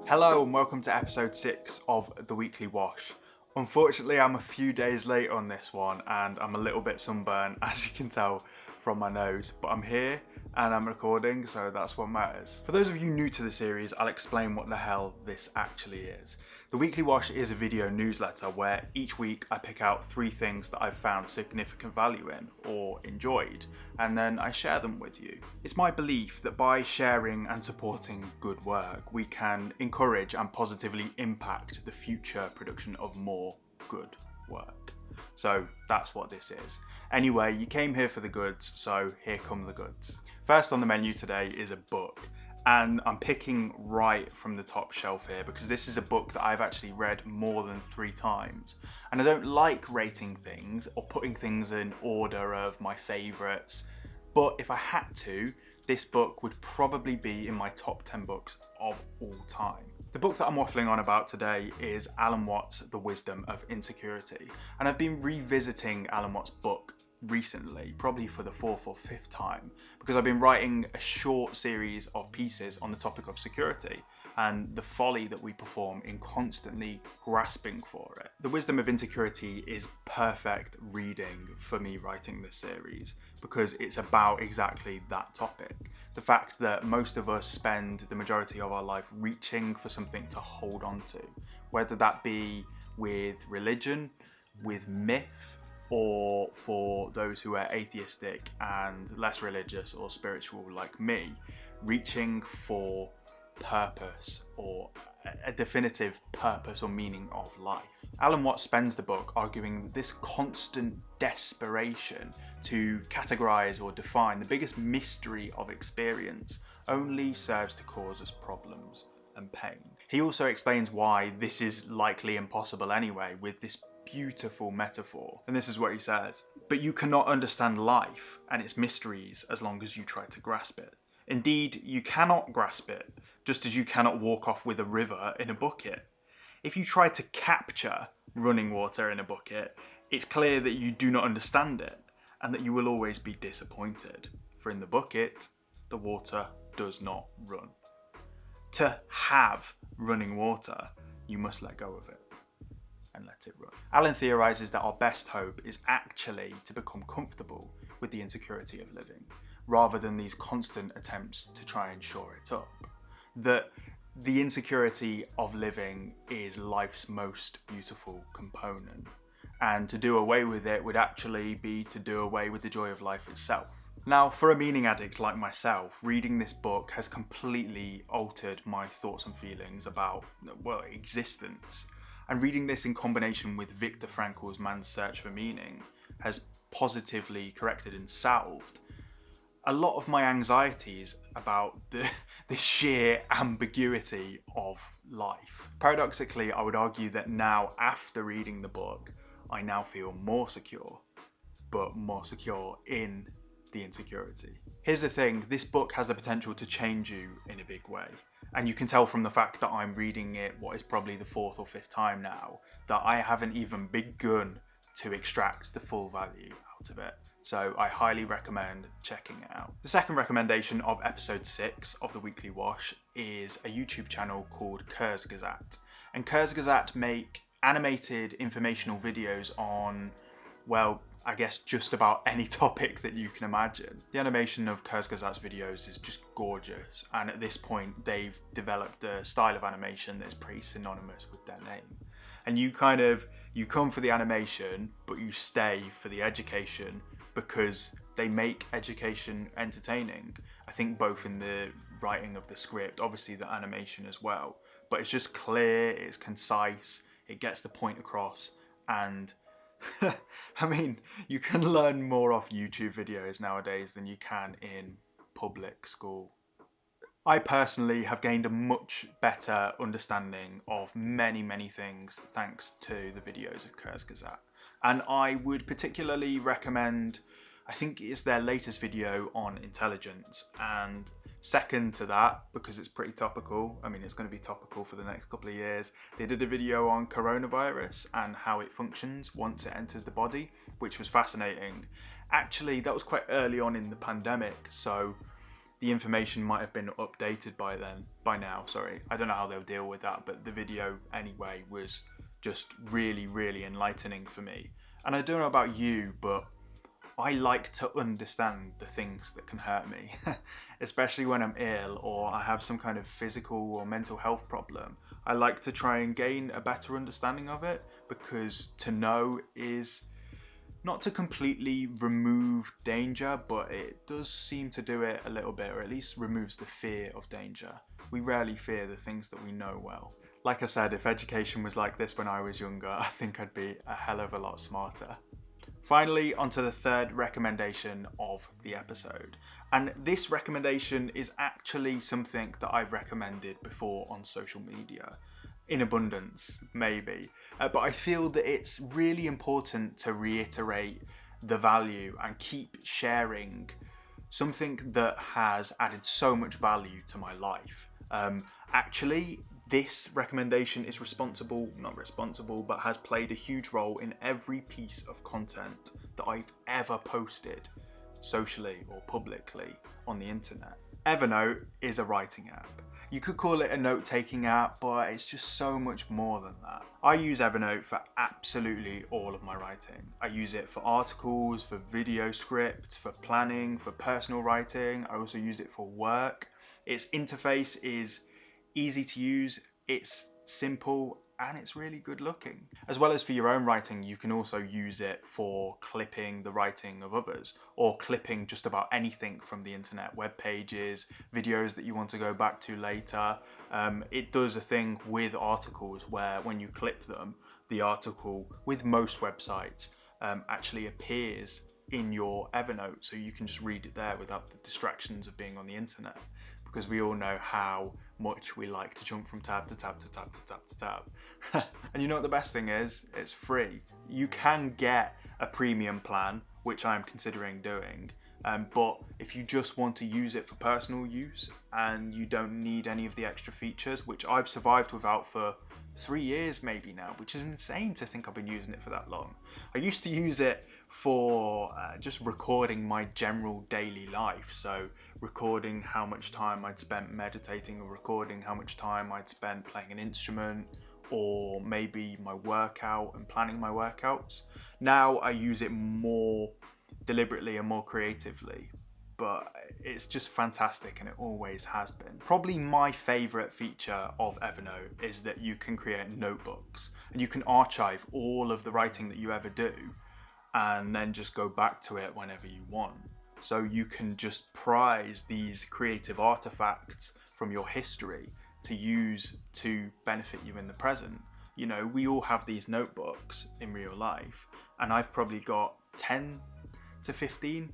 Hello and welcome to episode 6 of The Weekly Wash. Unfortunately, I'm a few days late on this one and I'm a little bit sunburned, as you can tell from my nose, but I'm here and I'm recording, so that's what matters. For those of you new to the series, I'll explain what the hell this actually is. The Weekly Wash is a video newsletter where each week I pick out 3 things that I've found significant value in or enjoyed, and then I share them with you. It's my belief that by sharing and supporting good work, we can encourage and positively impact the future production of more good work. So that's what this is. Anyway, you came here for the goods, so here come the goods. First on the menu today is a book. And I'm picking right from the top shelf here because this is a book that I've actually read more than 3 times. And I don't like rating things or putting things in order of my favourites. But if I had to, this book would probably be in my top 10 books of all time. The book that I'm waffling on about today is Alan Watts' The Wisdom of Insecurity. And I've been revisiting Alan Watts' book recently, probably for the 4th or 5th time, because I've been writing a short series of pieces on the topic of security and the folly that we perform in constantly grasping for it. The Wisdom of Insecurity is perfect reading for me writing this series because it's about exactly that topic. The fact that most of us spend the majority of our life reaching for something to hold on to, whether that be with religion, with myth, or for those who are atheistic and less religious or spiritual like me, reaching for purpose or a definitive purpose or meaning of life. Alan Watts spends the book arguing that this constant desperation to categorize or define the biggest mystery of experience only serves to cause us problems and pain. He also explains why this is likely impossible anyway with this beautiful metaphor. And this is what he says: "But you cannot understand life and its mysteries as long as you try to grasp it. Indeed, you cannot grasp it, just as you cannot walk off with a river in a bucket. If you try to capture running water in a bucket, it's clear that you do not understand it, and that you will always be disappointed. For in the bucket, the water does not run. To have running water, you must let go of it and let it run." Alan theorises that our best hope is actually to become comfortable with the insecurity of living, rather than these constant attempts to try and shore it up. That the insecurity of living is life's most beautiful component, and to do away with it would actually be to do away with the joy of life itself. Now, for a meaning addict like myself, reading this book has completely altered my thoughts and feelings about, existence. And reading this in combination with Viktor Frankl's Man's Search for Meaning has positively corrected and salved a lot of my anxieties about the sheer ambiguity of life. Paradoxically, I would argue that now, after reading the book, I now feel more secure, but more secure in the insecurity. Here's the thing, this book has the potential to change you in a big way. And you can tell from the fact that I'm reading it, what is probably the 4th or 5th time now, that I haven't even begun to extract the full value out of it. So I highly recommend checking it out. The second recommendation of episode 6 of the Weekly Wash is a YouTube channel called Kurzgazat. And Kurzgazat make animated informational videos on, I guess just about any topic that you can imagine. The animation of Kurzgazat's videos is just gorgeous, and at this point they've developed a style of animation that's pretty synonymous with their name. And you come for the animation, but you stay for the education because they make education entertaining. I think both in the writing of the script, obviously the animation as well, but it's just clear, it's concise, it gets the point across, and I mean, you can learn more off YouTube videos nowadays than you can in public school. I personally have gained a much better understanding of many things thanks to the videos of Kurzgesagt. And I would particularly recommend, I think it's their latest video on intelligence, and second to that, because it's pretty topical, it's going to be topical for the next couple of years, they did a video on coronavirus and how it functions once it enters the body, which was fascinating. Actually, that was quite early on in the pandemic, so the information might have been updated by now. I don't know how they'll deal with that, but the video anyway was just really, really enlightening for me. And I don't know about you, but I like to understand the things that can hurt me, especially when I'm ill or I have some kind of physical or mental health problem. I like to try and gain a better understanding of it, because to know is not to completely remove danger, but it does seem to do it a little bit, or at least removes the fear of danger. We rarely fear the things that we know well. Like I said, if education was like this when I was younger, I think I'd be a hell of a lot smarter. Finally, onto the third recommendation of the episode. And this recommendation is actually something that I've recommended before on social media. In abundance, maybe. But I feel that it's really important to reiterate the value and keep sharing something that has added so much value to my life. Actually, this recommendation is but has played a huge role in every piece of content that I've ever posted, socially or publicly, on the internet. Evernote is a writing app. You could call it a note-taking app, but it's just so much more than that. I use Evernote for absolutely all of my writing. I use it for articles, for video scripts, for planning, for personal writing. I also use it for work. Its interface is easy to use, it's simple, and it's really good looking. As well as for your own writing, you can also use it for clipping the writing of others, or clipping just about anything from the internet, web pages, videos that you want to go back to later. It does a thing with articles where when you clip them, the article, with most websites, actually appears in your Evernote, so you can just read it there without the distractions of being on the internet. Because we all know how much we like to jump from tab to tab to tab to tab to tab. And you know what the best thing is? It's free. You can get a premium plan, which I'm considering doing. But if you just want to use it for personal use and you don't need any of the extra features, which I've survived without for 3 years maybe now, which is insane to think I've been using it for that long. I used to use it for just recording my general daily life. So recording how much time I'd spent meditating, or recording how much time I'd spent playing an instrument, or maybe my workout and planning my workouts. Now I use it more deliberately and more creatively, but it's just fantastic, and it always has been. Probably my favourite feature of Evernote is that you can create notebooks and you can archive all of the writing that you ever do and then just go back to it whenever you want. So you can just prize these creative artifacts from your history to use to benefit you in the present. You know, we all have these notebooks in real life, and I've probably got 10 to 15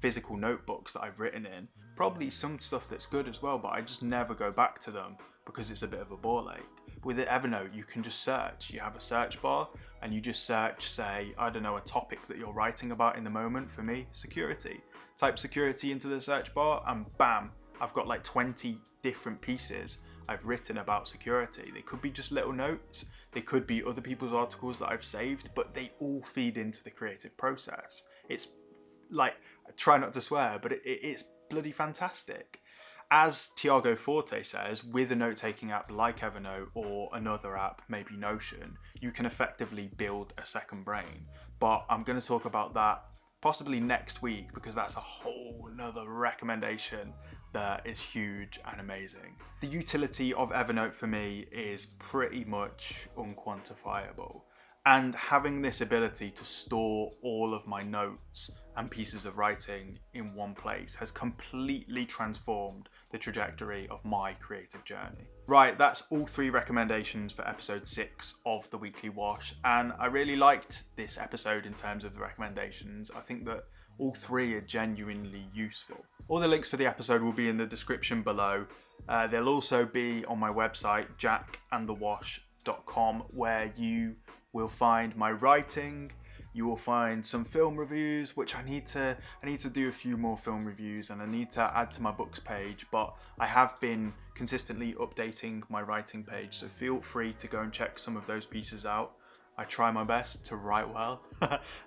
physical notebooks that I've written in. Probably some stuff that's good as well, but I just never go back to them because it's a bit of a ball ache. With Evernote, you can just search. You have a search bar and you just search, say, I don't know, a topic that you're writing about in the moment. For me, security. Type security into the search bar and bam, I've got like 20 different pieces I've written about security. They could be just little notes. They could be other people's articles that I've saved, but they all feed into the creative process. It's like, I try not to swear, but it's bloody fantastic. As Tiago Forte says, with a note-taking app like Evernote or another app, maybe Notion, you can effectively build a second brain. But I'm going to talk about that possibly next week, because that's a whole nother recommendation that is huge and amazing. The utility of Evernote for me is pretty much unquantifiable. And having this ability to store all of my notes and pieces of writing in one place has completely transformed the trajectory of my creative journey. Right, that's all 3 recommendations for episode 6 of The Weekly Wash, and I really liked this episode in terms of the recommendations. I think that all 3 are genuinely useful. All the links for the episode will be in the description below. They'll also be on my website, jackandthewash.com, where you will find my writing. You will find some film reviews, which I need to do a few more film reviews, and I need to add to my books page, but I have been consistently updating my writing page, so feel free to go and check some of those pieces out. I try my best to write well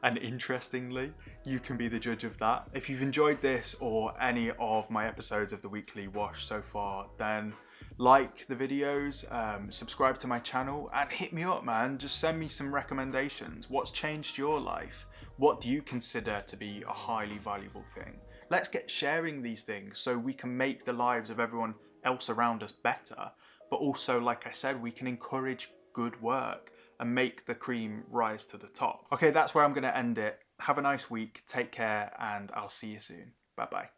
and interestingly. You can be the judge of that. If you've enjoyed this or any of my episodes of the Weekly Wash so far, then like the videos, subscribe to my channel, and hit me up, man. Just send me some recommendations. What's changed your life? What do you consider to be a highly valuable thing? Let's get sharing these things so we can make the lives of everyone else around us better, but also, like I said, we can encourage good work and make the cream rise to the top. Okay, that's where I'm going to end it. Have a nice week, take care, and I'll see you soon. Bye bye.